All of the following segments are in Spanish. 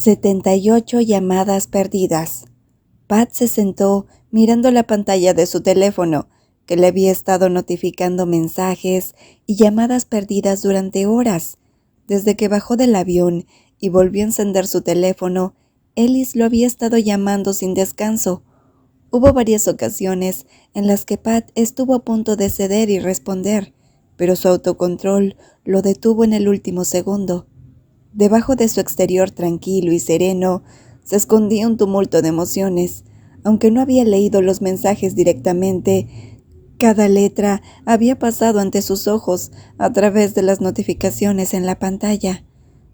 78 llamadas perdidas. Pat se sentó mirando la pantalla de su teléfono, que le había estado notificando mensajes y llamadas perdidas durante horas. Desde que bajó del avión y volvió a encender su teléfono, Ellis lo había estado llamando sin descanso. Hubo varias ocasiones en las que Pat estuvo a punto de ceder y responder, pero su autocontrol lo detuvo en el último segundo. Debajo de su exterior tranquilo y sereno se escondía un tumulto de emociones. Aunque no había leído los mensajes directamente, cada letra había pasado ante sus ojos a través de las notificaciones en la pantalla.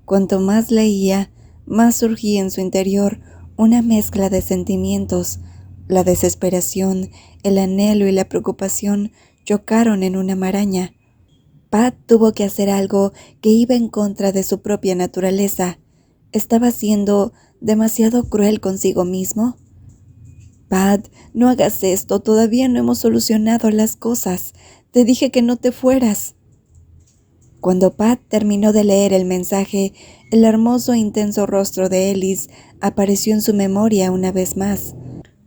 Cuanto más leía, más surgía en su interior una mezcla de sentimientos. La desesperación, el anhelo y la preocupación chocaron en una maraña. Pat tuvo que hacer algo que iba en contra de su propia naturaleza. ¿Estaba siendo demasiado cruel consigo mismo? Pat, no hagas esto, todavía no hemos solucionado las cosas. Te dije que no te fueras. Cuando Pat terminó de leer el mensaje, el hermoso e intenso rostro de Ellis apareció en su memoria una vez más.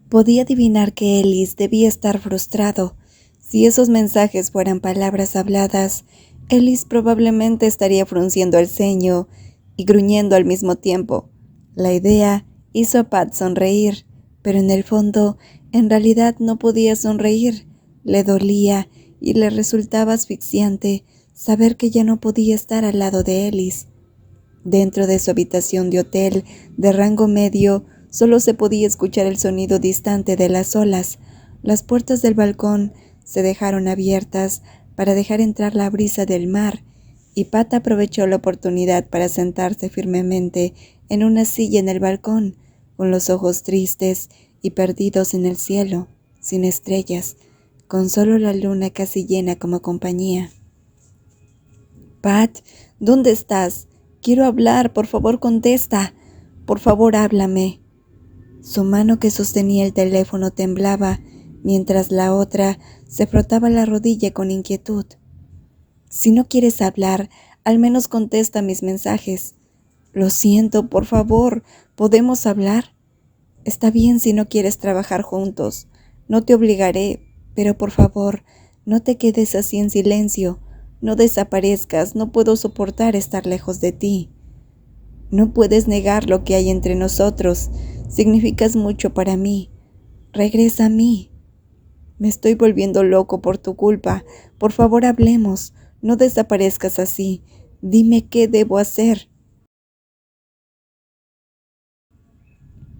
Podía adivinar que Ellis debía estar frustrado. Si esos mensajes fueran palabras habladas, Ellis probablemente estaría frunciendo el ceño y gruñendo al mismo tiempo. La idea hizo a Pat sonreír, pero en el fondo, en realidad no podía sonreír. Le dolía y le resultaba asfixiante saber que ya no podía estar al lado de Ellis. Dentro de su habitación de hotel de rango medio, solo se podía escuchar el sonido distante de las olas. Las puertas del balcón se dejaron abiertas para dejar entrar la brisa del mar, y Pat aprovechó la oportunidad para sentarse firmemente en una silla en el balcón, con los ojos tristes y perdidos en el cielo, sin estrellas, con solo la luna casi llena como compañía. «Pat, ¿dónde estás? Quiero hablar, por favor contesta. Por favor háblame». Su mano que sostenía el teléfono temblaba, mientras la otra se frotaba la rodilla con inquietud. «Si no quieres hablar, al menos contesta mis mensajes. Lo siento, por favor, ¿podemos hablar? Está bien si no quieres trabajar juntos. No te obligaré, pero por favor, no te quedes así en silencio. No desaparezcas, no puedo soportar estar lejos de ti. No puedes negar lo que hay entre nosotros. Significas mucho para mí. Regresa a mí. Me estoy volviendo loco por tu culpa. Por favor, hablemos. No desaparezcas así. Dime qué debo hacer».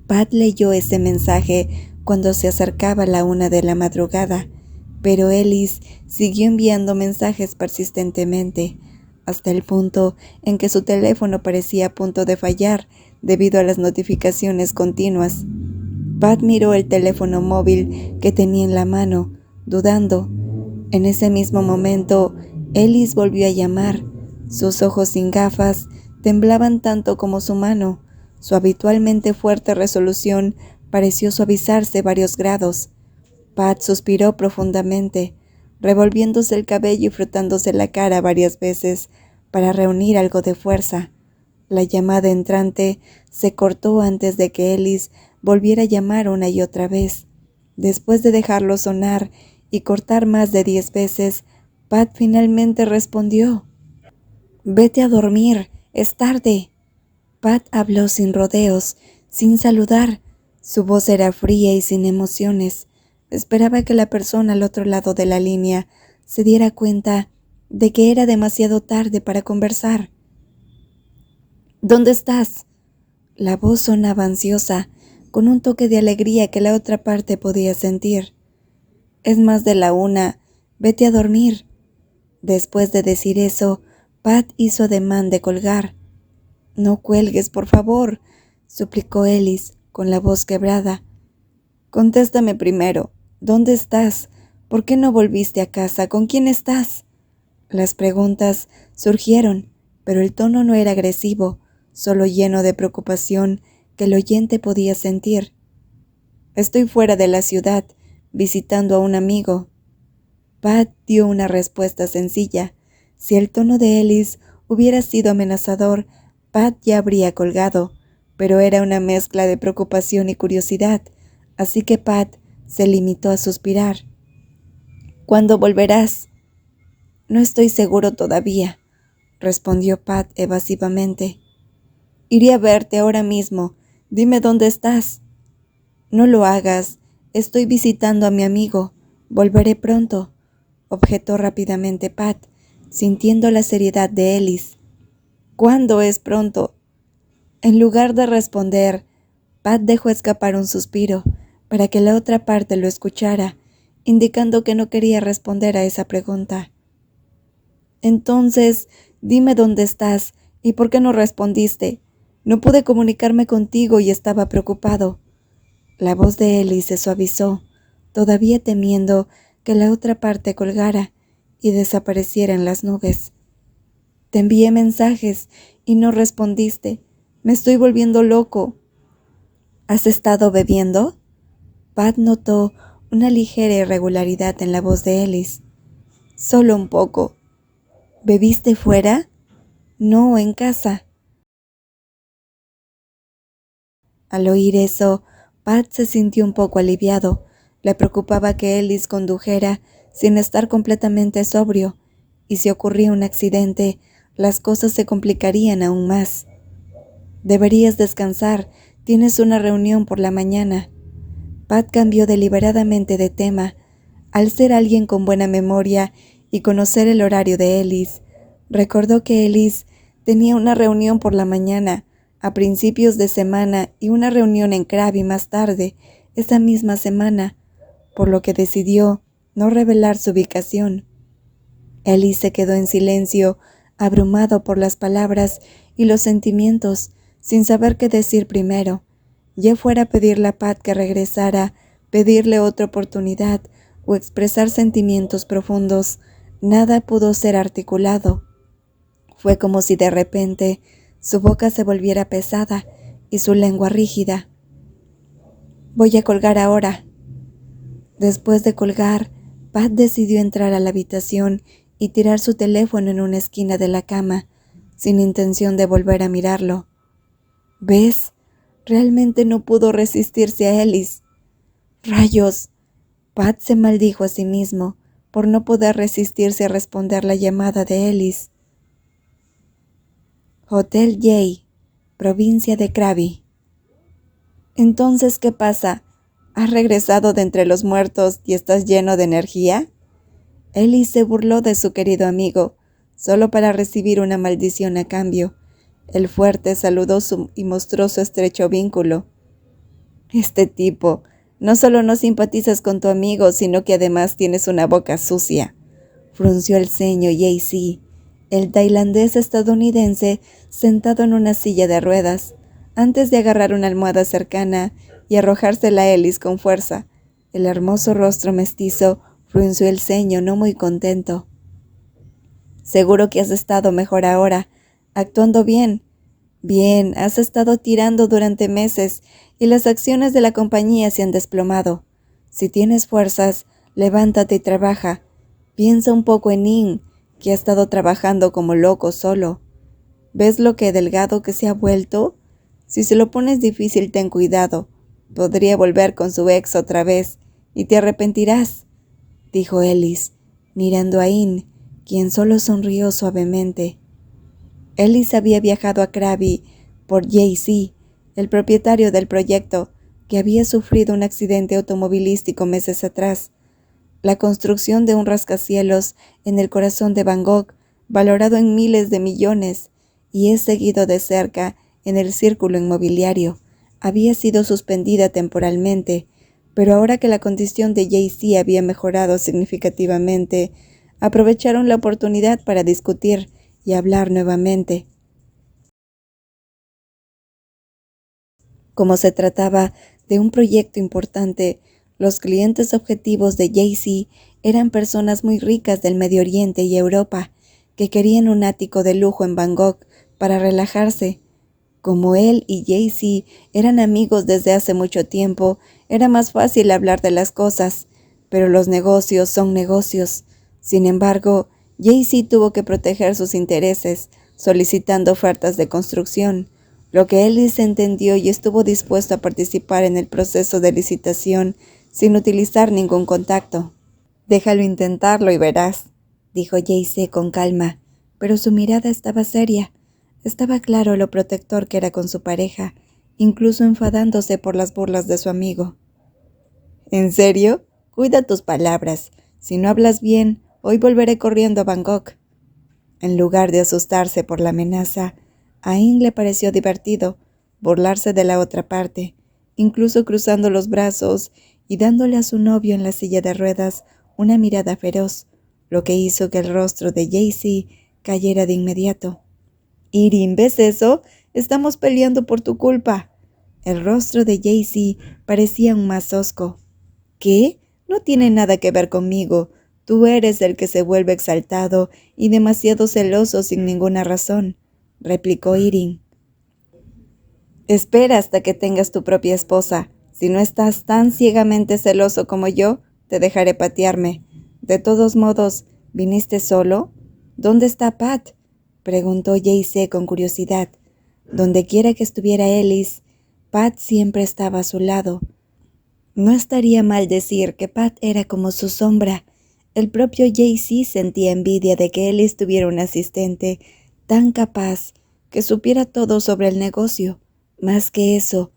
Pat leyó ese mensaje cuando se acercaba la 1 de la madrugada, pero Ellis siguió enviando mensajes persistentemente, hasta el punto en que su teléfono parecía a punto de fallar debido a las notificaciones continuas. Pat miró el teléfono móvil que tenía en la mano, dudando. En ese mismo momento, Ellis volvió a llamar. Sus ojos sin gafas temblaban tanto como su mano. Su habitualmente fuerte resolución pareció suavizarse varios grados. Pat suspiró profundamente, revolviéndose el cabello y frotándose la cara varias veces para reunir algo de fuerza. La llamada entrante se cortó antes de que Ellis volviera a llamar una y otra vez. Después de dejarlo sonar y cortar más de 10 veces, Pat finalmente respondió. «Vete a dormir, es tarde». Pat habló sin rodeos, sin saludar. Su voz era fría y sin emociones. Esperaba que la persona al otro lado de la línea se diera cuenta de que era demasiado tarde para conversar. «¿Dónde estás?». La voz sonaba ansiosa, con un toque de alegría que la otra parte podía sentir. «Es más de la 1, vete a dormir». Después de decir eso, Pat hizo ademán de colgar. «No cuelgues, por favor», suplicó Ellis, con la voz quebrada. «Contéstame primero. ¿Dónde estás? ¿Por qué no volviste a casa? ¿Con quién estás?». Las preguntas surgieron, pero el tono no era agresivo, solo lleno de preocupación que el oyente podía sentir. «Estoy fuera de la ciudad, visitando a un amigo». Pat dio una respuesta sencilla. Si el tono de Ellis hubiera sido amenazador, Pat ya habría colgado, pero era una mezcla de preocupación y curiosidad, así que Pat se limitó a suspirar. ¿Cuándo volverás? No estoy seguro todavía, respondió Pat evasivamente. Iré a verte ahora mismo. Dime dónde estás. No lo hagas. Estoy visitando a mi amigo. Volveré pronto, objetó rápidamente Pat, sintiendo la seriedad de Ellis. ¿Cuándo es pronto? En lugar de responder, Pat dejó escapar un suspiro para que la otra parte lo escuchara, indicando que no quería responder a esa pregunta. Entonces, dime dónde estás y por qué no respondiste. No pude comunicarme contigo y estaba preocupado. La voz de Ellie se suavizó, todavía temiendo que la otra parte colgara y desapareciera en las nubes. Te envié mensajes y no respondiste. Me estoy volviendo loco. ¿Has estado bebiendo? Pat notó una ligera irregularidad en la voz de Ellis. Solo un poco. ¿Bebiste fuera? No, en casa. Al oír eso, Pat se sintió un poco aliviado. Le preocupaba que Ellis condujera sin estar completamente sobrio, y si ocurría un accidente, las cosas se complicarían aún más. Deberías descansar, tienes una reunión por la mañana. Pat cambió deliberadamente de tema. Al ser alguien con buena memoria y conocer el horario de Ellis, recordó que Ellis tenía una reunión por la mañana, a principios de semana, y una reunión en Krabi más tarde, esa misma semana, por lo que decidió no revelar su ubicación. Ellis se quedó en silencio, abrumado por las palabras y los sentimientos, sin saber qué decir primero. Ya fuera pedirle a Pat que regresara, pedirle otra oportunidad o expresar sentimientos profundos, nada pudo ser articulado. Fue como si de repente su boca se volviera pesada y su lengua rígida. Voy a colgar ahora. Después de colgar, Pat decidió entrar a la habitación y tirar su teléfono en una esquina de la cama, sin intención de volver a mirarlo. ¿Ves? Realmente no pudo resistirse a Ellis. ¡Rayos! Pat se maldijo a sí mismo por no poder resistirse a responder la llamada de Ellis. Hotel Jay, provincia de Krabi. Entonces, ¿qué pasa? ¿Has regresado de entre los muertos y estás lleno de energía? Ellis se burló de su querido amigo, solo para recibir una maldición a cambio. El fuerte saludó y mostró su estrecho vínculo. Este tipo, no solo no simpatizas con tu amigo, sino que además tienes una boca sucia. Frunció el ceño Jay-Z, el tailandés estadounidense sentado en una silla de ruedas, antes de agarrar una almohada cercana y arrojársela a Ellis con fuerza. El hermoso rostro mestizo frunció el ceño no muy contento. Seguro que has estado mejor ahora, actuando bien. Bien, has estado tirando durante meses y las acciones de la compañía se han desplomado. Si tienes fuerzas, levántate y trabaja. Piensa un poco en Ning, que ha estado trabajando como loco solo. ¿Ves lo que delgado que se ha vuelto? Si se lo pones difícil, ten cuidado. Podría volver con su ex otra vez, y te arrepentirás, dijo Ellis, mirando a In, quien solo sonrió suavemente. Ellis había viajado a Krabi por Jay-Z, el propietario del proyecto, que había sufrido un accidente automovilístico meses atrás. La construcción de un rascacielos en el corazón de Bangkok, valorado en miles de millones, y es seguido de cerca en el círculo inmobiliario, había sido suspendida temporalmente, pero ahora que la condición de Jay-Z había mejorado significativamente, aprovecharon la oportunidad para discutir y hablar nuevamente. Como se trataba de un proyecto importante, los clientes objetivos de Jay-Z eran personas muy ricas del Medio Oriente y Europa, que querían un ático de lujo en Bangkok para relajarse. Como él y Jay-Z eran amigos desde hace mucho tiempo, era más fácil hablar de las cosas, pero los negocios son negocios. Sin embargo, Jay-Z tuvo que proteger sus intereses, solicitando ofertas de construcción, lo que Ellis entendió y estuvo dispuesto a participar en el proceso de licitación sin utilizar ningún contacto. «Déjalo intentarlo y verás», dijo Jaycee con calma, pero su mirada estaba seria. Estaba claro lo protector que era con su pareja, incluso enfadándose por las burlas de su amigo. «¿En serio? Cuida tus palabras. Si no hablas bien, hoy volveré corriendo a Bangkok». En lugar de asustarse por la amenaza, a Ain le pareció divertido burlarse de la otra parte, incluso cruzando los brazos y dándole a su novio en la silla de ruedas una mirada feroz, lo que hizo que el rostro de Jaycee cayera de inmediato. «Irin, ¿ves eso? Estamos peleando por tu culpa». El rostro de Jaycee parecía aún más hosco. «¿Qué? No tiene nada que ver conmigo. Tú eres el que se vuelve exaltado y demasiado celoso sin ninguna razón», replicó Irin. «Espera hasta que tengas tu propia esposa. Si no estás tan ciegamente celoso como yo, te dejaré patearme. De todos modos, ¿viniste solo? ¿Dónde está Pat?», preguntó Jaycee con curiosidad. Donde quiera que estuviera Ellis, Pat siempre estaba a su lado. No estaría mal decir que Pat era como su sombra. El propio Jaycee sentía envidia de que Ellis tuviera un asistente tan capaz que supiera todo sobre el negocio. Más que eso,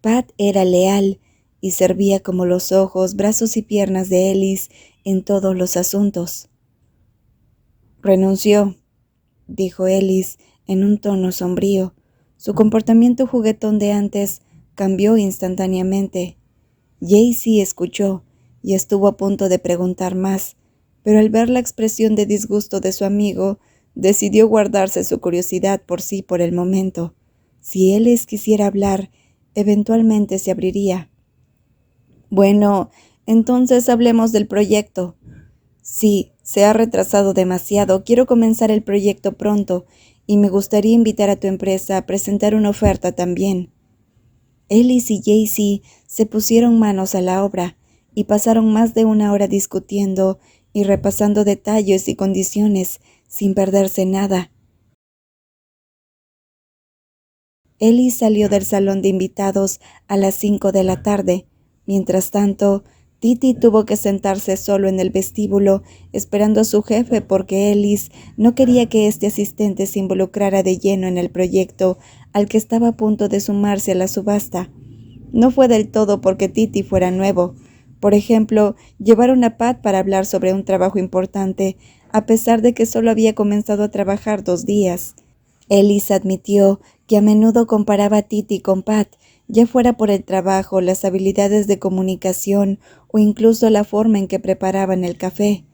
Pat era leal y servía como los ojos, brazos y piernas de Ellis en todos los asuntos. «Renunció», dijo Ellis en un tono sombrío. Su comportamiento juguetón de antes cambió instantáneamente. Jaycee escuchó y estuvo a punto de preguntar más, pero al ver la expresión de disgusto de su amigo, decidió guardarse su curiosidad por sí por el momento. Si Ellis quisiera hablar, eventualmente se abriría. «Bueno, entonces hablemos del proyecto». «Sí, se ha retrasado demasiado. Quiero comenzar el proyecto pronto y me gustaría invitar a tu empresa a presentar una oferta también». Ellis y Jaycee se pusieron manos a la obra y pasaron más de una hora discutiendo y repasando detalles y condiciones sin perderse nada. Ellis salió del salón de invitados a las 5 de la tarde. Mientras tanto, Titi tuvo que sentarse solo en el vestíbulo esperando a su jefe porque Ellis no quería que este asistente se involucrara de lleno en el proyecto al que estaba a punto de sumarse a la subasta. No fue del todo porque Titi fuera nuevo. Por ejemplo, llevaron a Pat para hablar sobre un trabajo importante, a pesar de que solo había comenzado a trabajar 2 días. Ellis admitió que a menudo comparaba a Titi con Pat, ya fuera por el trabajo, las habilidades de comunicación o incluso la forma en que preparaban el café.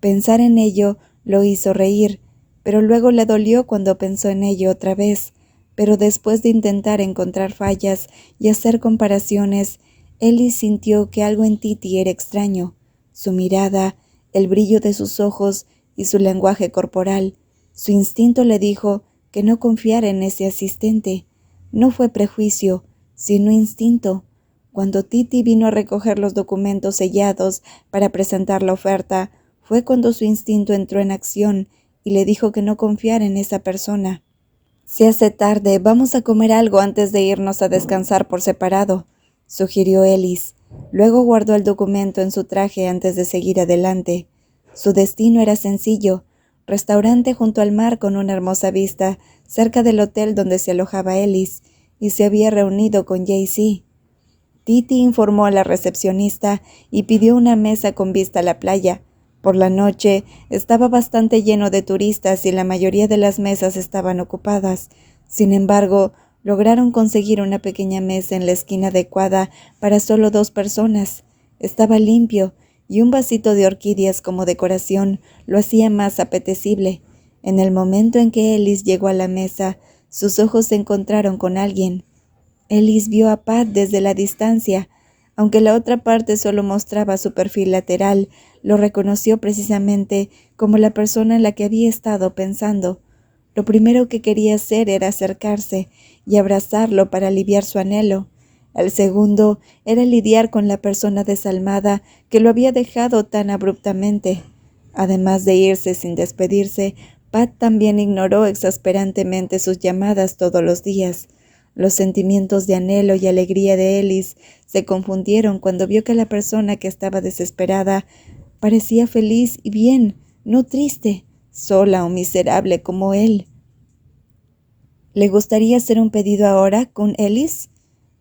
Pensar en ello lo hizo reír, pero luego le dolió cuando pensó en ello otra vez. Pero después de intentar encontrar fallas y hacer comparaciones, Ellis sintió que algo en Titi era extraño. Su mirada, el brillo de sus ojos y su lenguaje corporal. Su instinto le dijo que no confiara en ese asistente. No fue prejuicio, sino instinto. Cuando Titi vino a recoger los documentos sellados para presentar la oferta, fue cuando su instinto entró en acción y le dijo que no confiara en esa persona. «Se hace tarde, vamos a comer algo antes de irnos a descansar por separado», sugirió Ellis. Luego guardó el documento en su traje antes de seguir adelante. Su destino era sencillo: restaurante junto al mar con una hermosa vista, cerca del hotel donde se alojaba Ellis, y se había reunido con Jaycee. Titi informó a la recepcionista y pidió una mesa con vista a la playa. Por la noche estaba bastante lleno de turistas y la mayoría de las mesas estaban ocupadas. Sin embargo, lograron conseguir una pequeña mesa en la esquina adecuada para solo 2 personas. Estaba limpio y un vasito de orquídeas como decoración lo hacía más apetecible. En el momento en que Ellis llegó a la mesa, sus ojos se encontraron con alguien. Ellis vio a Pat desde la distancia. Aunque la otra parte solo mostraba su perfil lateral, lo reconoció precisamente como la persona en la que había estado pensando. Lo primero que quería hacer era acercarse y abrazarlo para aliviar su anhelo. El segundo era lidiar con la persona desalmada que lo había dejado tan abruptamente. Además de irse sin despedirse, Pat también ignoró exasperantemente sus llamadas todos los días. Los sentimientos de anhelo y alegría de Ellis se confundieron cuando vio que la persona que estaba desesperada parecía feliz y bien, no triste, sola o miserable como él. ¿Le gustaría hacer un pedido ahora con Ellis?,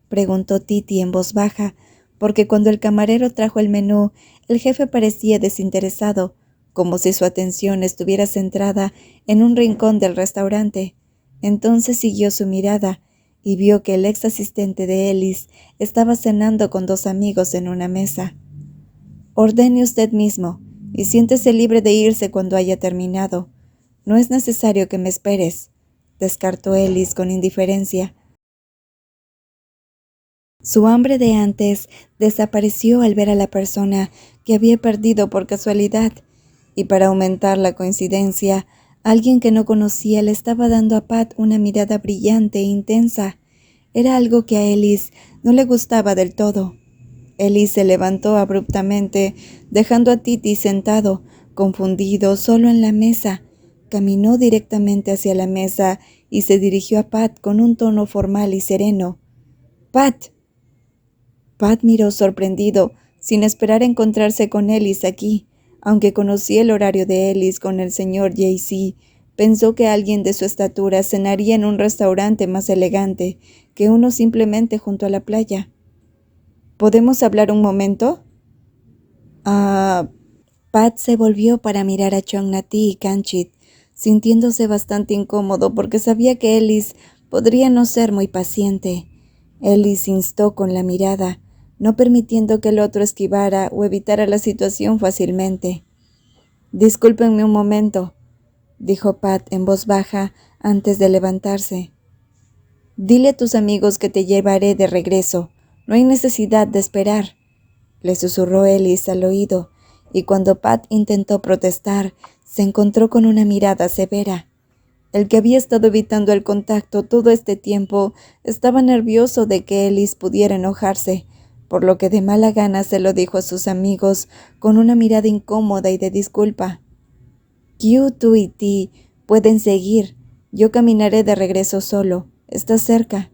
preguntó Titi en voz baja, porque cuando el camarero trajo el menú, el jefe parecía desinteresado, como si su atención estuviera centrada en un rincón del restaurante. Entonces siguió su mirada y vio que el ex asistente de Ellis estaba cenando con 2 amigos en una mesa. Ordene usted mismo y siéntese libre de irse cuando haya terminado. No es necesario que me esperes, descartó Ellis con indiferencia. Su hambre de antes desapareció al ver a la persona que había perdido por casualidad, y para aumentar la coincidencia, alguien que no conocía le estaba dando a Pat una mirada brillante e intensa. Era algo que a Ellis no le gustaba del todo. Ellis se levantó abruptamente, dejando a Titi sentado, confundido, solo en la mesa. Caminó directamente hacia la mesa y se dirigió a Pat con un tono formal y sereno. «Pat». Pat miró sorprendido, sin esperar encontrarse con Ellis aquí. Aunque conocía el horario de Ellis con el señor J.C., pensó que alguien de su estatura cenaría en un restaurante más elegante que uno simplemente junto a la playa. ¿Podemos hablar un momento? Pat se volvió para mirar a Chong Nati y Kanchit, sintiéndose bastante incómodo porque sabía que Ellis podría no ser muy paciente. Ellis instó con la mirada, no permitiendo que el otro esquivara o evitara la situación fácilmente. «Discúlpenme un momento», dijo Pat en voz baja antes de levantarse. «Dile a tus amigos que te llevaré de regreso. No hay necesidad de esperar», le susurró Ellis al oído, y cuando Pat intentó protestar, se encontró con una mirada severa. El que había estado evitando el contacto todo este tiempo estaba nervioso de que Ellis pudiera enojarse, por lo que de mala gana se lo dijo a sus amigos con una mirada incómoda y de disculpa. «Q, tú y T pueden seguir. Yo caminaré de regreso solo. Está cerca».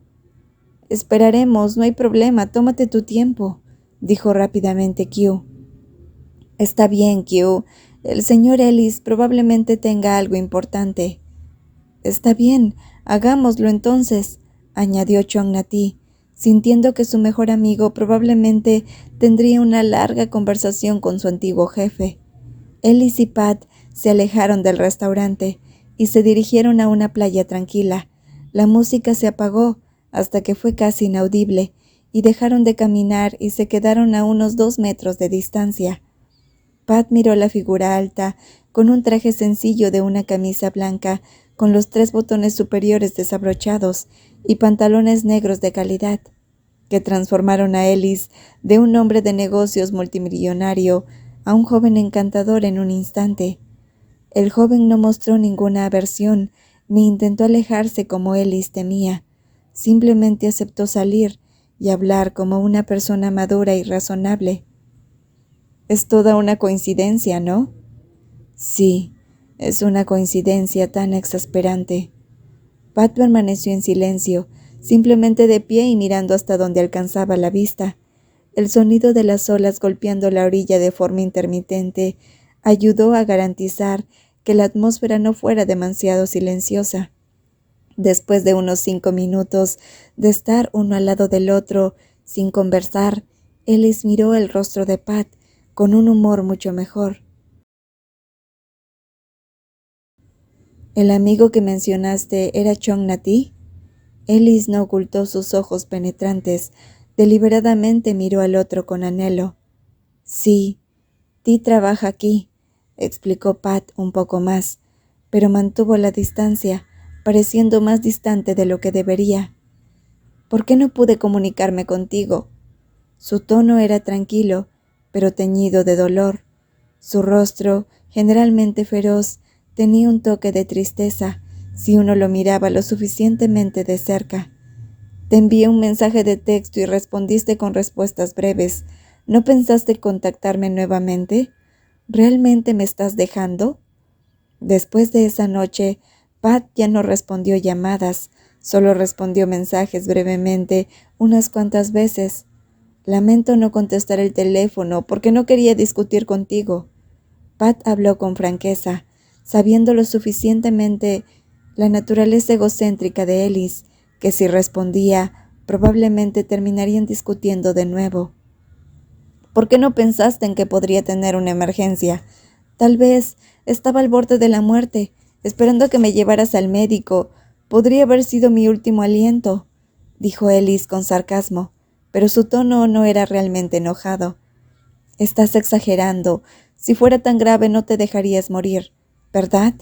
«Esperaremos, no hay problema, tómate tu tiempo», dijo rápidamente Q. «Está bien, Q. El señor Ellis probablemente tenga algo importante». «Está bien, hagámoslo entonces», añadió Chong Nati, sintiendo que su mejor amigo probablemente tendría una larga conversación con su antiguo jefe. Ellis y Pat se alejaron del restaurante y se dirigieron a una playa tranquila. La música se apagó hasta que fue casi inaudible, y dejaron de caminar y se quedaron a unos 2 metros de distancia. Pat miró la figura alta, con un traje sencillo de una camisa blanca, con los 3 botones superiores desabrochados y pantalones negros de calidad, que transformaron a Ellis de un hombre de negocios multimillonario a un joven encantador en un instante. El joven no mostró ninguna aversión, ni intentó alejarse como Ellis temía. Simplemente aceptó salir y hablar como una persona madura y razonable. «Es toda una coincidencia, ¿no?» «Sí, es una coincidencia tan exasperante». Pat permaneció en silencio, simplemente de pie y mirando hasta donde alcanzaba la vista. El sonido de las olas golpeando la orilla de forma intermitente ayudó a garantizar que la atmósfera no fuera demasiado silenciosa. Después de unos 5 minutos de estar uno al lado del otro, sin conversar, Ellis miró el rostro de Pat con un humor mucho mejor. «¿El amigo que mencionaste era Chong Nati?» Ellis no ocultó sus ojos penetrantes. Deliberadamente miró al otro con anhelo. «Sí, Ti trabaja aquí», explicó Pat un poco más, pero mantuvo la distancia, pareciendo más distante de lo que debería. «¿Por qué no pude comunicarme contigo?» Su tono era tranquilo, pero teñido de dolor. Su rostro, generalmente feroz, tenía un toque de tristeza si uno lo miraba lo suficientemente de cerca. «Te envié un mensaje de texto y respondiste con respuestas breves. ¿No pensaste contactarme nuevamente? ¿Realmente me estás dejando?» Después de esa noche, Pat ya no respondió llamadas, Solo respondió mensajes brevemente unas cuantas veces. Lamento no contestar el teléfono porque no quería discutir contigo. Pat habló con franqueza, sabiendo lo suficientemente la naturaleza egocéntrica de Ellis, que si respondía, probablemente terminarían discutiendo de nuevo. ¿Por qué no pensaste en que podría tener una emergencia? Tal vez estaba al borde de la muerte, esperando a que me llevaras al médico. Podría haber sido mi último aliento, dijo Ellis con sarcasmo, pero su tono no era realmente enojado. Estás exagerando. Si fuera tan grave no te dejarías morir, ¿verdad?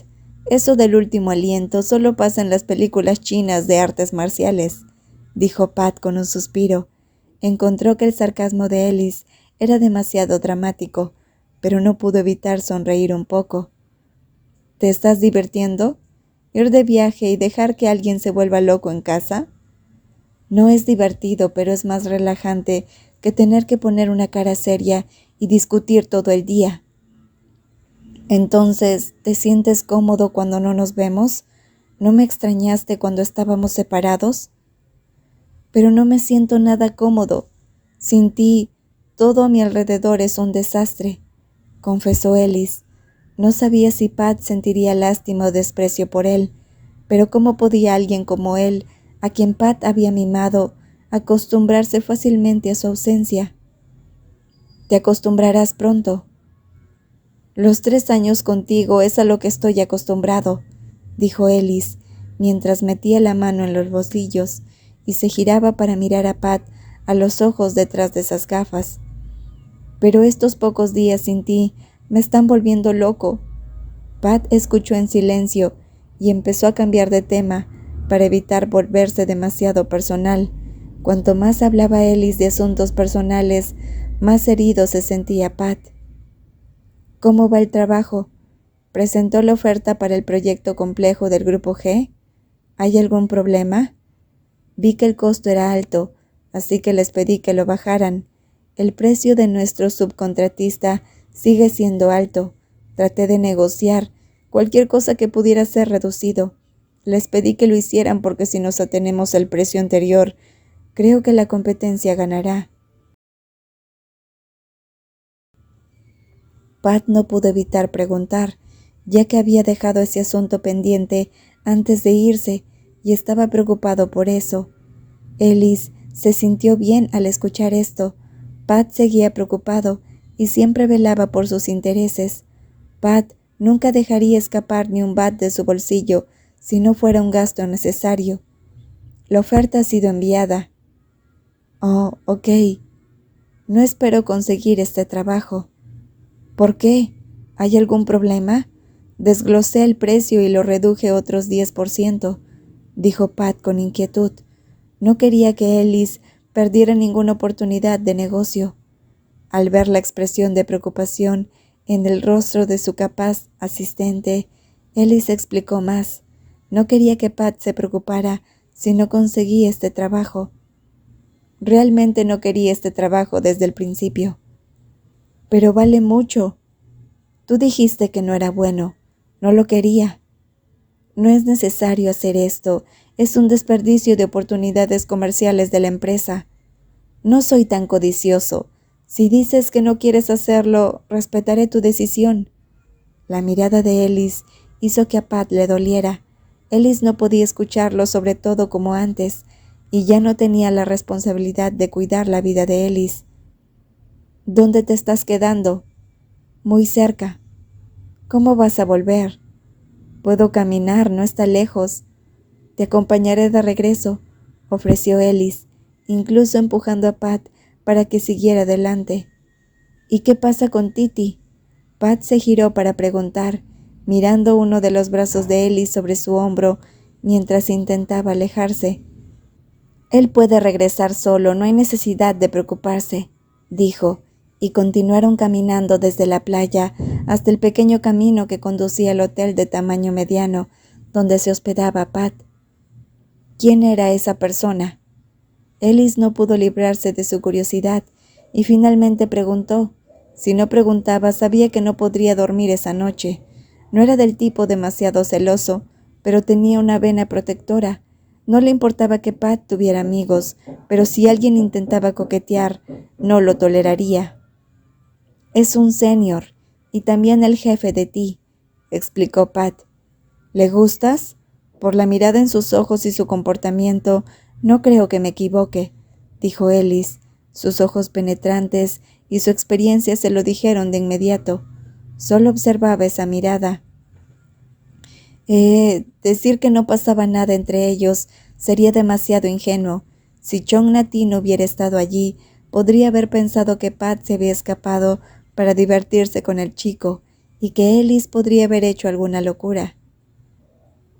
Eso del último aliento solo pasa en las películas chinas de artes marciales, dijo Pat con un suspiro. Encontró que el sarcasmo de Ellis era demasiado dramático, pero no pudo evitar sonreír un poco. ¿Te estás divirtiendo? ¿Ir de viaje y dejar que alguien se vuelva loco en casa? No es divertido, pero es más relajante que tener que poner una cara seria y discutir todo el día. Entonces, ¿te sientes cómodo cuando no nos vemos? ¿No me extrañaste cuando estábamos separados? Pero no me siento nada cómodo. Sin ti, todo a mi alrededor es un desastre, confesó Ellis. No sabía si Pat sentiría lástima o desprecio por él, pero ¿cómo podía alguien como él, a quien Pat había mimado, acostumbrarse fácilmente a su ausencia? Te acostumbrarás pronto. Los 3 años contigo es a lo que estoy acostumbrado, dijo Ellis, mientras metía la mano en los bolsillos y se giraba para mirar a Pat a los ojos detrás de esas gafas. Pero estos pocos días sin ti me están volviendo loco. Pat escuchó en silencio y empezó a cambiar de tema para evitar volverse demasiado personal. Cuanto más hablaba Ellis de asuntos personales, más herido se sentía Pat. ¿Cómo va el trabajo? ¿Presentó la oferta para el proyecto complejo del Grupo G? ¿Hay algún problema? Vi que el costo era alto, así que les pedí que lo bajaran. El precio de nuestro subcontratista sigue siendo alto. Traté de negociar cualquier cosa que pudiera ser reducido. Les pedí que lo hicieran porque si nos atenemos al precio anterior, creo que la competencia ganará. Pat no pudo evitar preguntar, ya que había dejado ese asunto pendiente antes de irse y estaba preocupado por eso. Ellis se sintió bien al escuchar esto. Pat seguía preocupado y siempre velaba por sus intereses. Pat nunca dejaría escapar ni un bat de su bolsillo si no fuera un gasto necesario. La oferta ha sido enviada. Oh, ok. No espero conseguir este trabajo. ¿Por qué? ¿Hay algún problema? Desglosé el precio y lo reduje otros 10%, dijo Pat con inquietud. No quería que Ellis perdiera ninguna oportunidad de negocio. Al ver la expresión de preocupación en el rostro de su capaz asistente, Ellis explicó más. No quería que Pat se preocupara si no conseguía este trabajo. Realmente no quería este trabajo desde el principio. Pero vale mucho. Tú dijiste que no era bueno. No lo quería. No es necesario hacer esto. Es un desperdicio de oportunidades comerciales de la empresa. No soy tan codicioso. Si dices que no quieres hacerlo, respetaré tu decisión. La mirada de Ellis hizo que a Pat le doliera. Ellis no podía escucharlo sobre todo como antes, y ya no tenía la responsabilidad de cuidar la vida de Ellis. ¿Dónde te estás quedando? Muy cerca. ¿Cómo vas a volver? Puedo caminar, no está lejos. Te acompañaré de regreso, ofreció Ellis, incluso empujando a Pat para que siguiera adelante. ¿Y qué pasa con Titi? Pat se giró para preguntar, mirando uno de los brazos de Ellis sobre su hombro mientras intentaba alejarse. Él puede regresar solo, no hay necesidad de preocuparse, dijo, y continuaron caminando desde la playa hasta el pequeño camino que conducía al hotel de tamaño mediano, donde se hospedaba Pat. ¿Quién era esa persona? Ellis no pudo librarse de su curiosidad y finalmente preguntó. Si no preguntaba, sabía que no podría dormir esa noche. No era del tipo demasiado celoso, pero tenía una vena protectora, No le importaba que Pat tuviera amigos, pero si alguien intentaba coquetear, no lo toleraría. Es un senior, y también el jefe de ti, explicó Pat. ¿Le gustas? Por la mirada en sus ojos y su comportamiento, no creo que me equivoque, dijo Ellis. Sus ojos penetrantes y su experiencia se lo dijeron de inmediato. Solo observaba esa mirada. Decir que no pasaba nada entre ellos sería demasiado ingenuo. Si Chong Nati no hubiera estado allí, podría haber pensado que Pat se había escapado para divertirse con el chico y que Ellis podría haber hecho alguna locura.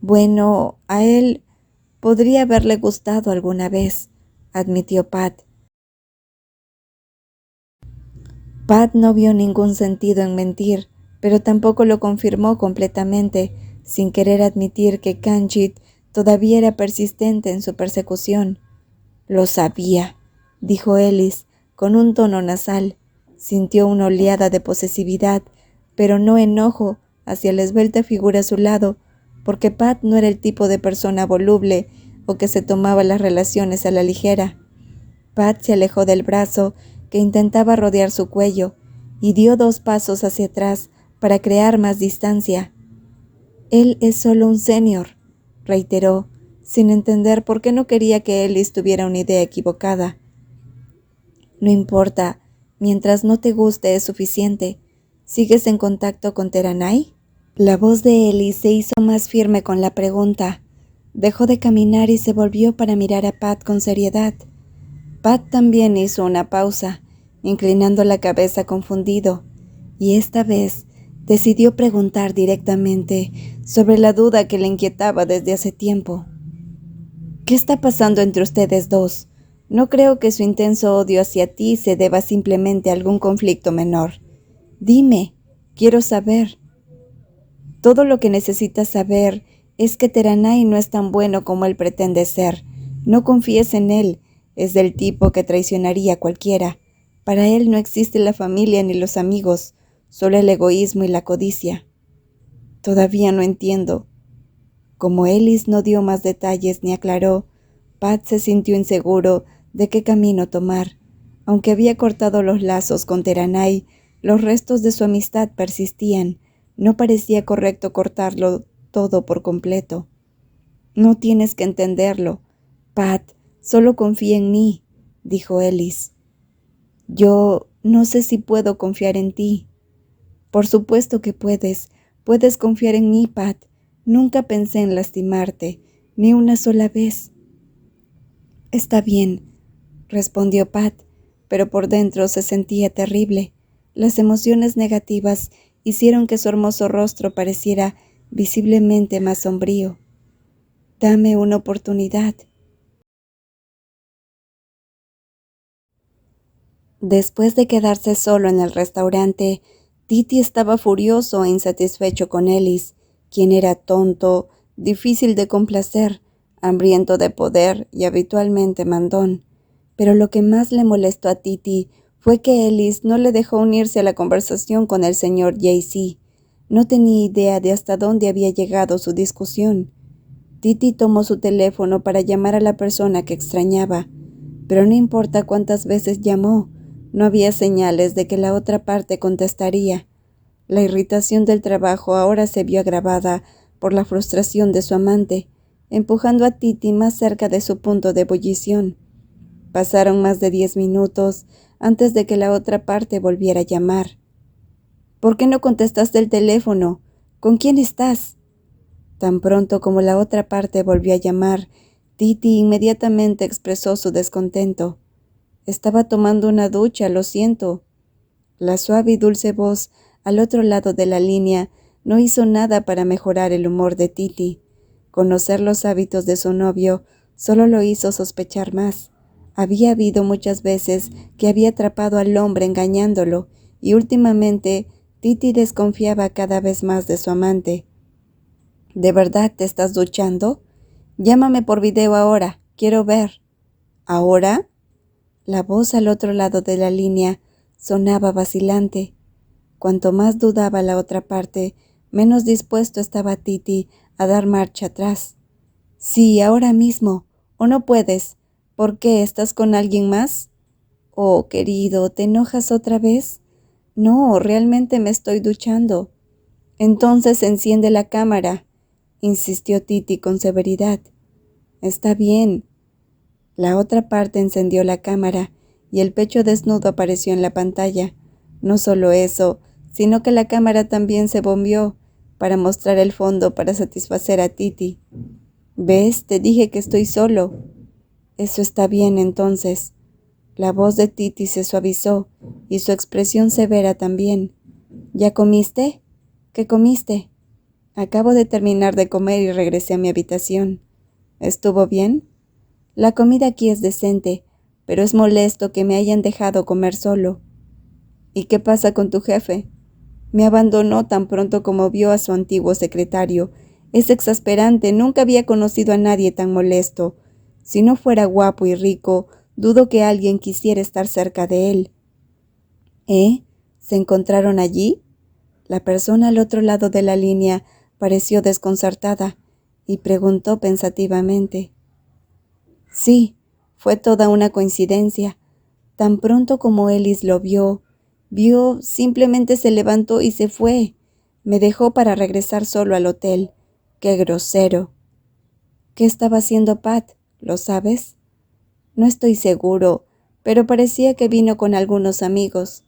Bueno, a él podría haberle gustado alguna vez, admitió Pat. Pat no vio ningún sentido en mentir, pero tampoco lo confirmó completamente, sin querer admitir que Kanchit todavía era persistente en su persecución. Lo sabía, dijo Ellis, con un tono nasal. Sintió una oleada de posesividad, pero no enojo hacia la esbelta figura a su lado, porque Pat no era el tipo de persona voluble o que se tomaba las relaciones a la ligera. Pat se alejó del brazo que intentaba rodear su cuello y dio 2 pasos hacia atrás para crear más distancia. Él es solo un senior, reiteró, sin entender por qué no quería que Ellis tuviera una idea equivocada. No importa, mientras no te guste es suficiente. ¿Sigues en contacto con Teranai? La voz de Ellis se hizo más firme con la pregunta. Dejó de caminar y se volvió para mirar a Pat con seriedad. Pat también hizo una pausa, inclinando la cabeza confundido, y esta vez decidió preguntar directamente sobre la duda que le inquietaba desde hace tiempo. ¿Qué está pasando entre ustedes dos? No creo que su intenso odio hacia ti se deba simplemente a algún conflicto menor. Dime, quiero saber. Todo lo que necesitas saber es que Teranai no es tan bueno como él pretende ser. No confíes en él, es del tipo que traicionaría a cualquiera. Para él no existe la familia ni los amigos, solo el egoísmo y la codicia. Todavía no entiendo. Como Ellis no dio más detalles ni aclaró, Pat se sintió inseguro de qué camino tomar. Aunque había cortado los lazos con Teranai, los restos de su amistad persistían. No parecía correcto cortarlo todo por completo. No tienes que entenderlo. Pat, solo confía en mí, dijo Ellis. Yo no sé si puedo confiar en ti. Por supuesto que puedes. Puedes confiar en mí, Pat. Nunca pensé en lastimarte, ni una sola vez. Está bien, respondió Pat, pero por dentro se sentía terrible. Las emociones negativas hicieron que su hermoso rostro pareciera visiblemente más sombrío. Dame una oportunidad. Después de quedarse solo en el restaurante, Titi estaba furioso e insatisfecho con Ellis, quien era tonto, difícil de complacer, hambriento de poder y habitualmente mandón. Pero lo que más le molestó a Titi fue que Ellis no le dejó unirse a la conversación con el señor J.C. No tenía idea de hasta dónde había llegado su discusión. Titi tomó su teléfono para llamar a la persona que extrañaba, pero no importa cuántas veces llamó, no había señales de que la otra parte contestaría. La irritación del trabajo ahora se vio agravada por la frustración de su amante, empujando a Titi más cerca de su punto de ebullición. Pasaron más de 10 minutos antes de que la otra parte volviera a llamar. ¿Por qué no contestaste el teléfono? ¿Con quién estás? Tan pronto como la otra parte volvió a llamar, Titi inmediatamente expresó su descontento. Estaba tomando una ducha, lo siento. La suave y dulce voz al otro lado de la línea no hizo nada para mejorar el humor de Titi. Conocer los hábitos de su novio solo lo hizo sospechar más. Había habido muchas veces que había atrapado al hombre engañándolo, y últimamente Titi desconfiaba cada vez más de su amante. ¿De verdad te estás duchando? Llámame por video ahora, quiero ver. ¿Ahora? La voz al otro lado de la línea sonaba vacilante. Cuanto más dudaba la otra parte, menos dispuesto estaba Titi a dar marcha atrás. Sí, ahora mismo. ¿O no puedes? ¿Por qué? ¿Estás con alguien más? Oh, querido, ¿te enojas otra vez? No, realmente me estoy duchando. Entonces enciende la cámara, insistió Titi con severidad. Está bien. La otra parte encendió la cámara y el pecho desnudo apareció en la pantalla. No solo eso, sino que la cámara también se bombeó para mostrar el fondo para satisfacer a Titi. ¿Ves? Te dije que estoy solo. Eso está bien entonces. La voz de Titi se suavizó y su expresión severa también. ¿Ya comiste? ¿Qué comiste? Acabo de terminar de comer y regresé a mi habitación. ¿Estuvo bien? La comida aquí es decente, pero es molesto que me hayan dejado comer solo. ¿Y qué pasa con tu jefe? Me abandonó tan pronto como vio a su antiguo secretario. Es exasperante, nunca había conocido a nadie tan molesto. Si no fuera guapo y rico, dudo que alguien quisiera estar cerca de él. ¿Eh? ¿Se encontraron allí? La persona al otro lado de la línea pareció desconcertada y preguntó pensativamente. Sí, fue toda una coincidencia. Tan pronto como Ellis lo vio, simplemente se levantó y se fue. Me dejó para regresar solo al hotel. ¡Qué grosero! ¿Qué estaba haciendo Pat? ¿Lo sabes? No estoy seguro, pero parecía que vino con algunos amigos.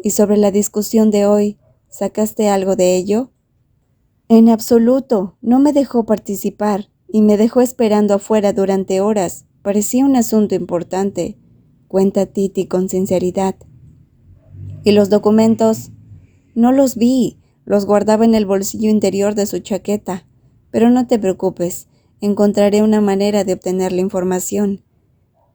¿Y sobre la discusión de hoy, sacaste algo de ello? En absoluto, no me dejó participar y me dejó esperando afuera durante horas. Parecía un asunto importante, cuenta Titi con sinceridad. ¿Y los documentos? No los vi, los guardaba en el bolsillo interior de su chaqueta. Pero no te preocupes, encontraré una manera de obtener la información.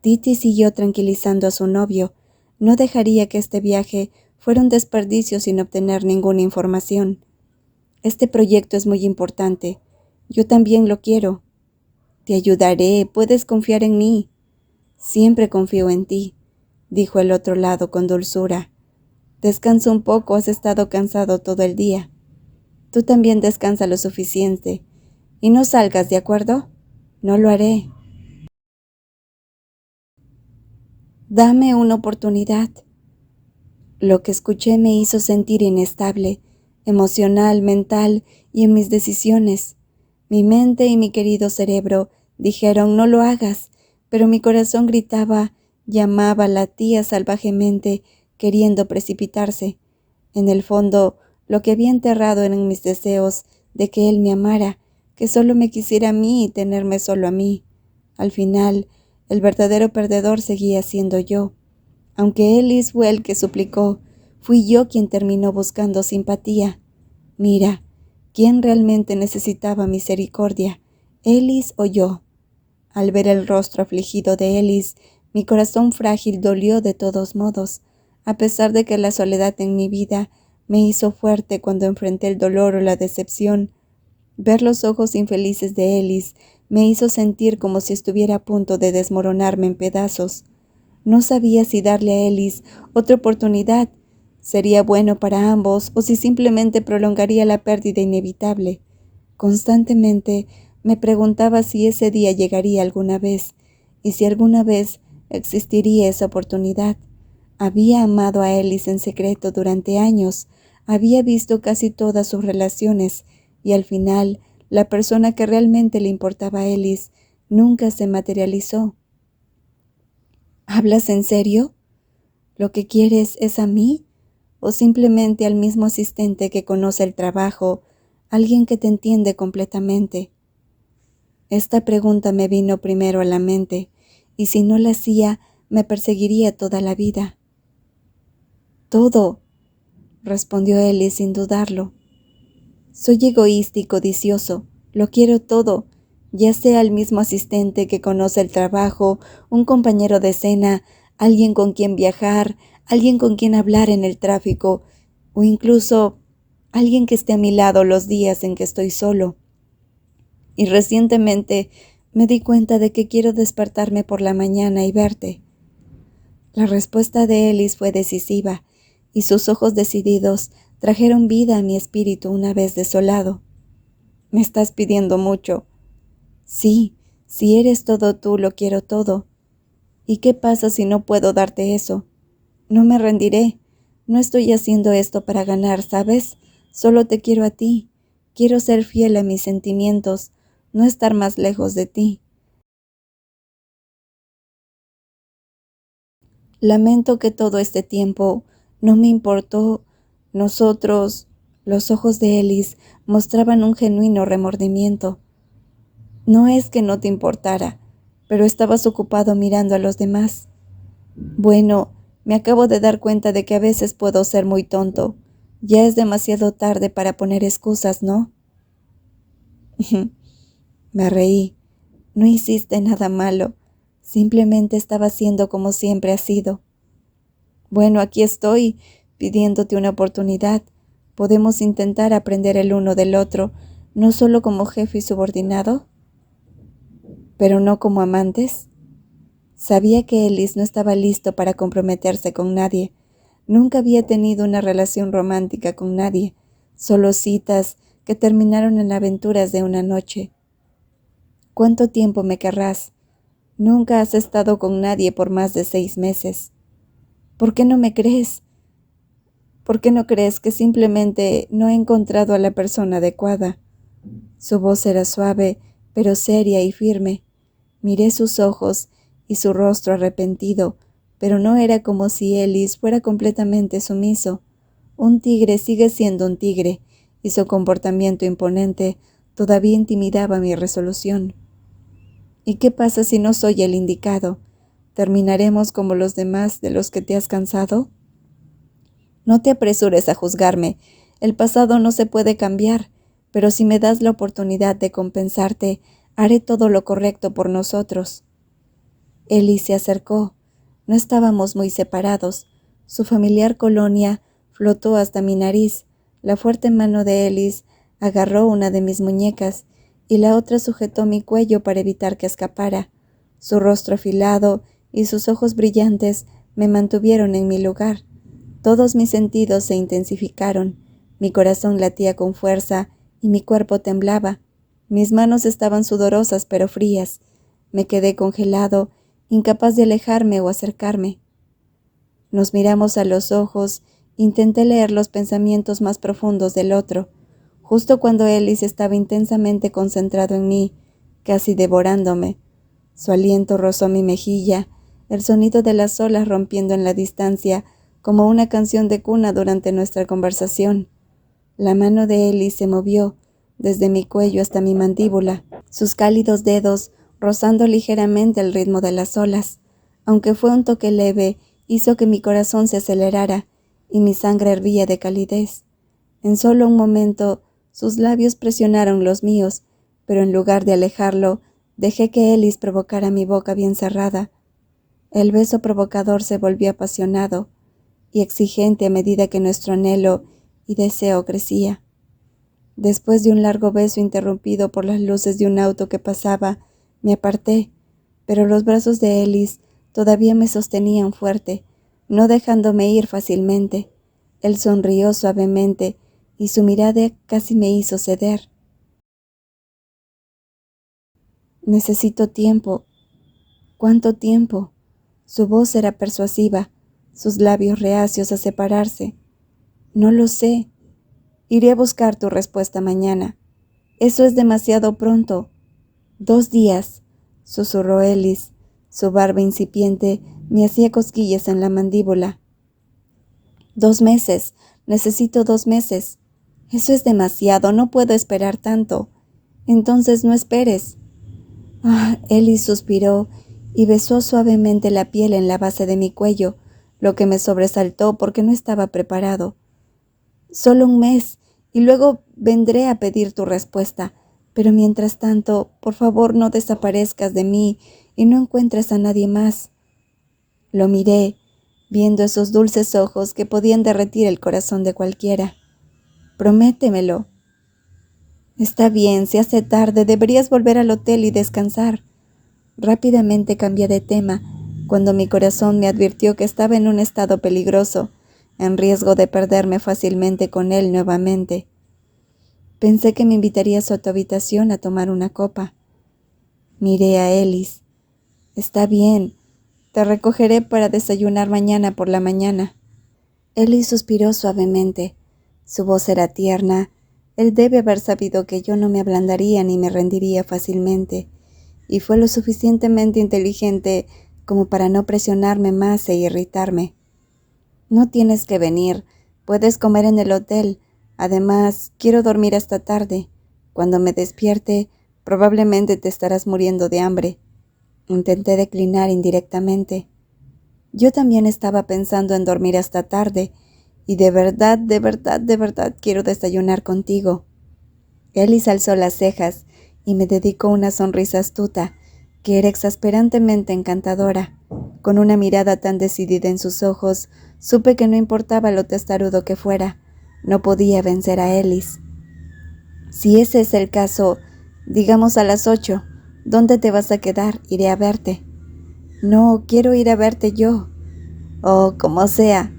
Titi siguió tranquilizando a su novio. No dejaría que este viaje fuera un desperdicio sin obtener ninguna información. Este proyecto es muy importante. Yo también lo quiero. Te ayudaré, puedes confiar en mí. Siempre confío en ti, dijo el otro lado con dulzura. Descansa un poco, has estado cansado todo el día. Tú también descansa lo suficiente. Y no salgas, ¿de acuerdo? No lo haré. Dame una oportunidad. Lo que escuché me hizo sentir inestable, emocional, mental y en mis decisiones. Mi mente y mi querido cerebro dijeron no lo hagas, pero mi corazón gritaba, llamaba, latía salvajemente, queriendo precipitarse. En el fondo, lo que había enterrado eran mis deseos de que él me amara, que solo me quisiera a mí y tenerme solo a mí. Al final, el verdadero perdedor seguía siendo yo. Aunque Ellis fue el que suplicó, fui yo quien terminó buscando simpatía. Mira, ¿quién realmente necesitaba misericordia, Ellis o yo? Al ver el rostro afligido de Ellis, mi corazón frágil dolió de todos modos, a pesar de que la soledad en mi vida me hizo fuerte cuando enfrenté el dolor o la decepción. Ver los ojos infelices de Ellis me hizo sentir como si estuviera a punto de desmoronarme en pedazos. No sabía si darle a Ellis otra oportunidad. ¿Sería bueno para ambos o si simplemente prolongaría la pérdida inevitable? Constantemente me preguntaba si ese día llegaría alguna vez y si alguna vez existiría esa oportunidad. Había amado a Ellis en secreto durante años, había visto casi todas sus relaciones y al final la persona que realmente le importaba a Ellis nunca se materializó. ¿Hablas en serio? ¿Lo que quieres es a mí? ¿O simplemente al mismo asistente que conoce el trabajo, alguien que te entiende completamente? Esta pregunta me vino primero a la mente, y si no la hacía, me perseguiría toda la vida. Todo, respondió Ellie sin dudarlo. Soy egoísta y codicioso, lo quiero todo, ya sea el mismo asistente que conoce el trabajo, un compañero de cena, alguien con quien viajar, alguien con quien hablar en el tráfico, o incluso alguien que esté a mi lado los días en que estoy solo. Y recientemente me di cuenta de que quiero despertarme por la mañana y verte. La respuesta de Ellis fue decisiva, y sus ojos decididos trajeron vida a mi espíritu una vez desolado. Me estás pidiendo mucho. Sí, si eres todo tú, lo quiero todo. ¿Y qué pasa si no puedo darte eso? No me rendiré. No estoy haciendo esto para ganar, ¿sabes? Solo te quiero a ti. Quiero ser fiel a mis sentimientos, no estar más lejos de ti. Lamento que todo este tiempo no me importó. Nosotros, los ojos de Ellis, mostraban un genuino remordimiento. No es que no te importara, pero estabas ocupado mirando a los demás. Bueno, me acabo de dar cuenta de que a veces puedo ser muy tonto. Ya es demasiado tarde para poner excusas, ¿no? Me reí. No hiciste nada malo. Simplemente estaba siendo como siempre has sido. Bueno, aquí estoy, pidiéndote una oportunidad. Podemos intentar aprender el uno del otro, no solo como jefe y subordinado, pero no como amantes. Sabía que Ellis no estaba listo para comprometerse con nadie. Nunca había tenido una relación romántica con nadie, solo citas que terminaron en aventuras de una noche. ¿Cuánto tiempo me querrás? Nunca has estado con nadie por más de 6 meses. ¿Por qué no me crees? ¿Por qué no crees que simplemente no he encontrado a la persona adecuada? Su voz era suave, pero seria y firme. Miré sus ojos y su rostro arrepentido, pero no era como si Ellis fuera completamente sumiso. Un tigre sigue siendo un tigre, y su comportamiento imponente todavía intimidaba mi resolución. ¿Y qué pasa si no soy el indicado? ¿Terminaremos como los demás de los que te has cansado? No te apresures a juzgarme. El pasado no se puede cambiar, pero si me das la oportunidad de compensarte, haré todo lo correcto por nosotros. Ellie se acercó. No estábamos muy separados. Su familiar colonia flotó hasta mi nariz. La fuerte mano de Ellis agarró una de mis muñecas y la otra sujetó mi cuello para evitar que escapara. Su rostro afilado y sus ojos brillantes me mantuvieron en mi lugar. Todos mis sentidos se intensificaron. Mi corazón latía con fuerza y mi cuerpo temblaba. Mis manos estaban sudorosas pero frías. Me quedé congelado, incapaz de alejarme o acercarme. Nos miramos a los ojos, intenté leer los pensamientos más profundos del otro, justo cuando Ellis estaba intensamente concentrado en mí, casi devorándome. Su aliento rozó mi mejilla, el sonido de las olas rompiendo en la distancia, como una canción de cuna durante nuestra conversación. La mano de Ellis se movió, desde mi cuello hasta mi mandíbula, sus cálidos dedos rozando ligeramente el ritmo de las olas. Aunque fue un toque leve, hizo que mi corazón se acelerara y mi sangre hervía de calidez. En solo un momento, sus labios presionaron los míos, pero en lugar de alejarlo, dejé que Ellis provocara mi boca bien cerrada. El beso provocador se volvió apasionado y exigente a medida que nuestro anhelo y deseo crecía. Después de un largo beso interrumpido por las luces de un auto que pasaba, me aparté, pero los brazos de Ellis todavía me sostenían fuerte, no dejándome ir fácilmente. Él sonrió suavemente y su mirada casi me hizo ceder. Necesito tiempo. ¿Cuánto tiempo? Su voz era persuasiva, sus labios reacios a separarse. No lo sé. Iré a buscar tu respuesta mañana. Eso es demasiado pronto. 2 días, susurró Ellis. Su barba incipiente me hacía cosquillas en la mandíbula. 2 meses. Necesito 2 meses. Eso es demasiado. No puedo esperar tanto. Entonces no esperes. Ellis suspiró y besó suavemente la piel en la base de mi cuello, lo que me sobresaltó porque no estaba preparado. Solo 1 mes, y luego vendré a pedir tu respuesta. Pero mientras tanto, por favor no desaparezcas de mí y no encuentres a nadie más. Lo miré, viendo esos dulces ojos que podían derretir el corazón de cualquiera. Prométemelo. Está bien, se hace tarde, deberías volver al hotel y descansar. Rápidamente cambié de tema, cuando mi corazón me advirtió que estaba en un estado peligroso, en riesgo de perderme fácilmente con él nuevamente. Pensé que me invitaría a su habitación a tomar una copa. Miré a Ellis. Está bien, te recogeré para desayunar mañana por la mañana. Ellis suspiró suavemente. Su voz era tierna. Él debe haber sabido que yo no me ablandaría ni me rendiría fácilmente, y fue lo suficientemente inteligente como para no presionarme más e irritarme. No tienes que venir, puedes comer en el hotel. Además, quiero dormir hasta tarde. Cuando me despierte, probablemente te estarás muriendo de hambre. Intenté declinar indirectamente. Yo también estaba pensando en dormir hasta tarde, y de verdad quiero desayunar contigo. Ellis alzó las cejas y me dedicó una sonrisa astuta, que era exasperantemente encantadora. Con una mirada tan decidida en sus ojos, supe que no importaba lo testarudo que fuera, no podía vencer a Ellis. Si ese es el caso, digamos a las 8, ¿dónde te vas a quedar? Iré a verte. No, quiero ir a verte yo. Oh, como sea.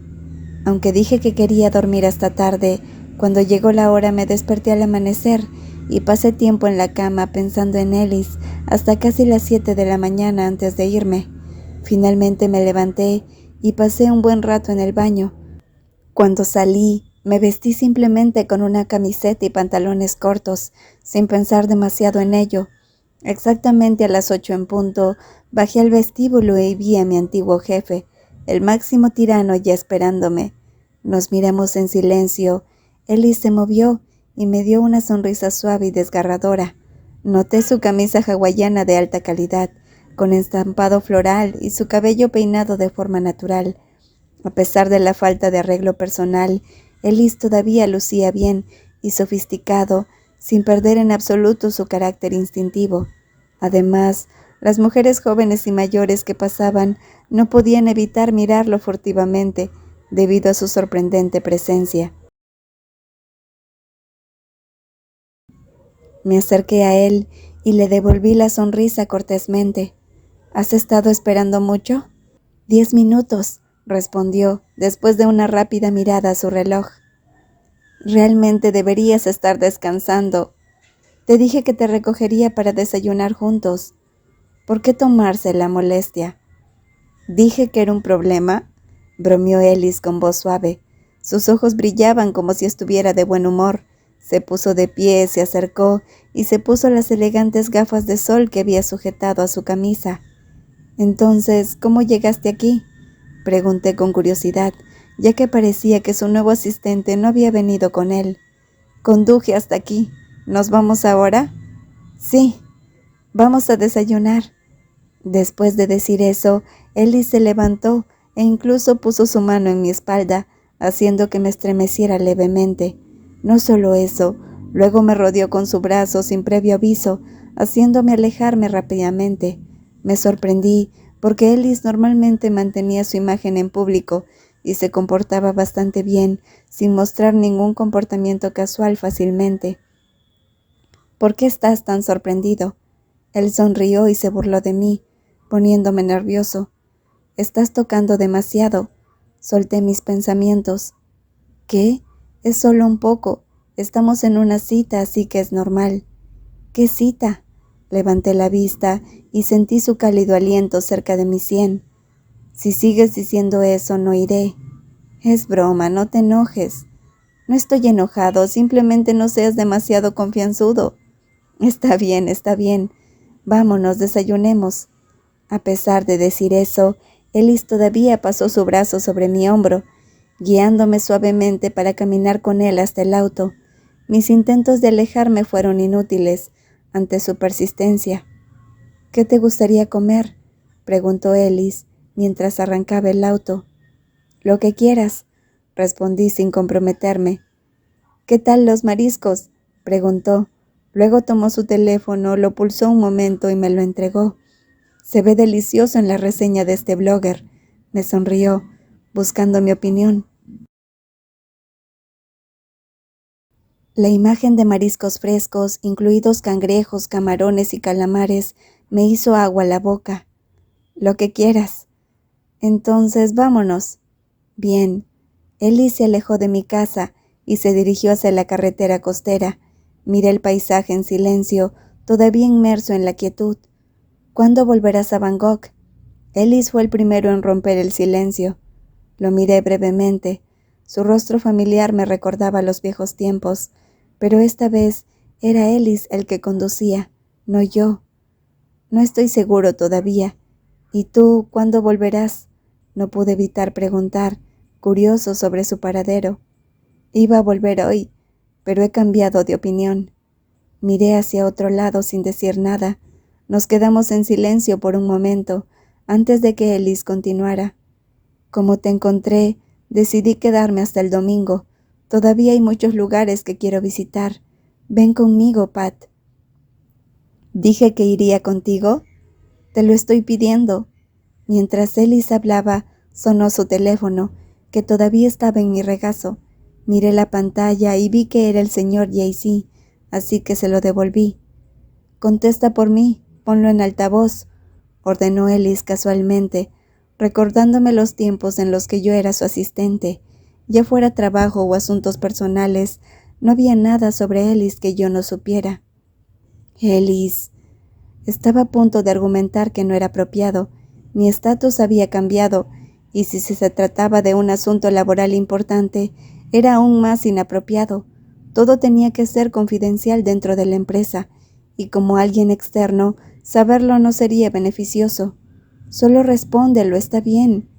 Aunque dije que quería dormir hasta tarde, cuando llegó la hora me desperté al amanecer y pasé tiempo en la cama pensando en Ellis hasta casi las 7 de la mañana antes de irme. Finalmente me levanté y pasé un buen rato en el baño. Cuando salí, me vestí simplemente con una camiseta y pantalones cortos, sin pensar demasiado en ello. Exactamente a las 8 en punto, bajé al vestíbulo y vi a mi antiguo jefe, el máximo tirano, ya esperándome. Nos miramos en silencio. Ellis se movió y me dio una sonrisa suave y desgarradora. Noté su camisa hawaiana de alta calidad, con estampado floral y su cabello peinado de forma natural. A pesar de la falta de arreglo personal, Ellis todavía lucía bien y sofisticado, sin perder en absoluto su carácter instintivo. Además, las mujeres jóvenes y mayores que pasaban no podían evitar mirarlo furtivamente, debido a su sorprendente presencia. Me acerqué a él y le devolví la sonrisa cortésmente. ¿Has estado esperando mucho? 10 minutos, respondió, después de una rápida mirada a su reloj. Realmente deberías estar descansando. Te dije que te recogería para desayunar juntos. ¿Por qué tomarse la molestia? ¿Dije que era un problema?, bromeó Ellis con voz suave. Sus ojos brillaban como si estuviera de buen humor. Se puso de pie, se acercó y se puso las elegantes gafas de sol que había sujetado a su camisa. Entonces, ¿cómo llegaste aquí?, pregunté con curiosidad, ya que parecía que su nuevo asistente no había venido con él. Conduje hasta aquí. ¿Nos vamos ahora? Sí, vamos a desayunar. Después de decir eso, Ellis se levantó e incluso puso su mano en mi espalda, haciendo que me estremeciera levemente. No solo eso, luego me rodeó con su brazo sin previo aviso, haciéndome alejarme rápidamente. Me sorprendí, porque Ellis normalmente mantenía su imagen en público y se comportaba bastante bien, sin mostrar ningún comportamiento casual fácilmente. ¿Por qué estás tan sorprendido? Él sonrió y se burló de mí, poniéndome nervioso. Estás tocando demasiado. Solté mis pensamientos. ¿Qué? Es solo un poco. Estamos en una cita, así que es normal. ¿Qué cita? Levanté la vista y sentí su cálido aliento cerca de mi sien. Si sigues diciendo eso, no iré. Es broma, no te enojes. No estoy enojado, simplemente no seas demasiado confianzudo. Está bien. Vámonos, desayunemos. A pesar de decir eso, Ellis todavía pasó su brazo sobre mi hombro, guiándome suavemente para caminar con él hasta el auto. Mis intentos de alejarme fueron inútiles ante su persistencia. ¿Qué te gustaría comer?, preguntó Ellis mientras arrancaba el auto. Lo que quieras, respondí sin comprometerme. ¿Qué tal los mariscos?, preguntó. Luego tomó su teléfono, lo pulsó un momento y me lo entregó. Se ve delicioso en la reseña de este blogger, me sonrió, buscando mi opinión. La imagen de mariscos frescos, incluidos cangrejos, camarones y calamares, me hizo agua a la boca. Lo que quieras. Entonces, vámonos. Bien. Ellis se alejó de mi casa y se dirigió hacia la carretera costera. Miré el paisaje en silencio, todavía inmerso en la quietud. ¿Cuándo volverás a Bangkok? Ellis fue el primero en romper el silencio. Lo miré brevemente. Su rostro familiar me recordaba los viejos tiempos, pero esta vez era Ellis el que conducía, no yo. No estoy seguro todavía. ¿Y tú cuándo volverás? No pude evitar preguntar, curioso sobre su paradero. Iba a volver hoy, pero he cambiado de opinión. Miré hacia otro lado sin decir nada. Nos quedamos en silencio por un momento, antes de que Ellis continuara. Como te encontré, decidí quedarme hasta el domingo. Todavía hay muchos lugares que quiero visitar. Ven conmigo, Pat. ¿Dije que iría contigo? Te lo estoy pidiendo. Mientras Ellis hablaba, sonó su teléfono, que todavía estaba en mi regazo. Miré la pantalla y vi que era el señor Jay-Z, así que se lo devolví. Contesta por mí, ponlo en altavoz, ordenó Ellis casualmente, recordándome los tiempos en los que yo era su asistente. Ya fuera trabajo o asuntos personales, no había nada sobre Ellis que yo no supiera. Ellis. Estaba a punto de argumentar que no era apropiado. Mi estatus había cambiado, y si se trataba de un asunto laboral importante, era aún más inapropiado. Todo tenía que ser confidencial dentro de la empresa, y como alguien externo, saberlo no sería beneficioso. Solo respóndelo, está bien.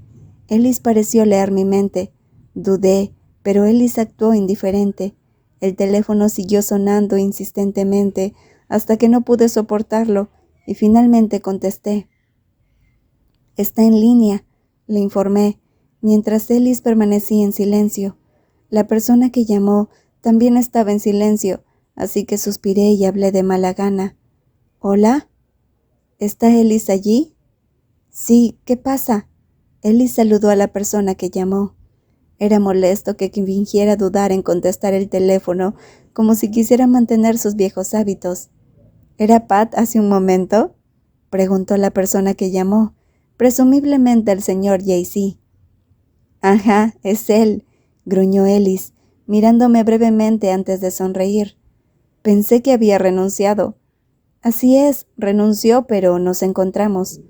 Ellis pareció leer mi mente. Dudé, pero Ellis actuó indiferente. El teléfono siguió sonando insistentemente hasta que no pude soportarlo y finalmente contesté. Está en línea, le informé, mientras Ellis permanecía en silencio. La persona que llamó también estaba en silencio, así que suspiré y hablé de mala gana. ¿Hola? ¿Está Ellis allí? Sí, ¿qué pasa? Ellis saludó a la persona que llamó. Era molesto que fingiera dudar en contestar el teléfono, como si quisiera mantener sus viejos hábitos. ¿Era Pat hace un momento?, preguntó la persona que llamó, presumiblemente el señor Jay-Z. Ajá, es él, gruñó Ellis, mirándome brevemente antes de sonreír. Pensé que había renunciado. Así es, renunció, pero nos encontramos.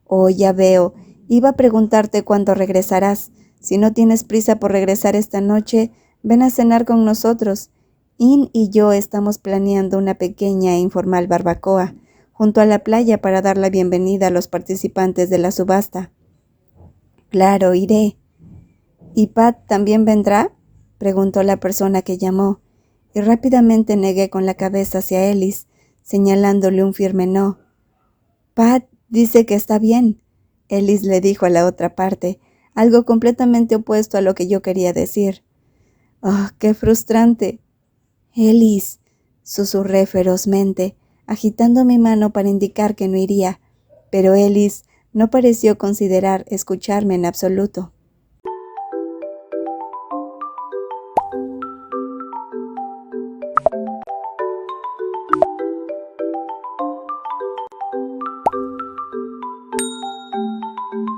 Oh, ya veo, iba a preguntarte cuándo regresarás. Si no tienes prisa por regresar esta noche, ven a cenar con nosotros. In y yo estamos planeando una pequeña e informal barbacoa junto a la playa para dar la bienvenida a los participantes de la subasta. Claro, iré. ¿Y Pat también vendrá?, preguntó la persona que llamó, y rápidamente negué con la cabeza hacia Ellis, señalándole un firme no. Pat dice que está bien, Ellis le dijo a la otra parte, algo completamente opuesto a lo que yo quería decir. ¡Oh, qué frustrante! Ellis, susurré ferozmente, agitando mi mano para indicar que no iría, pero Ellis no pareció considerar escucharme en absoluto.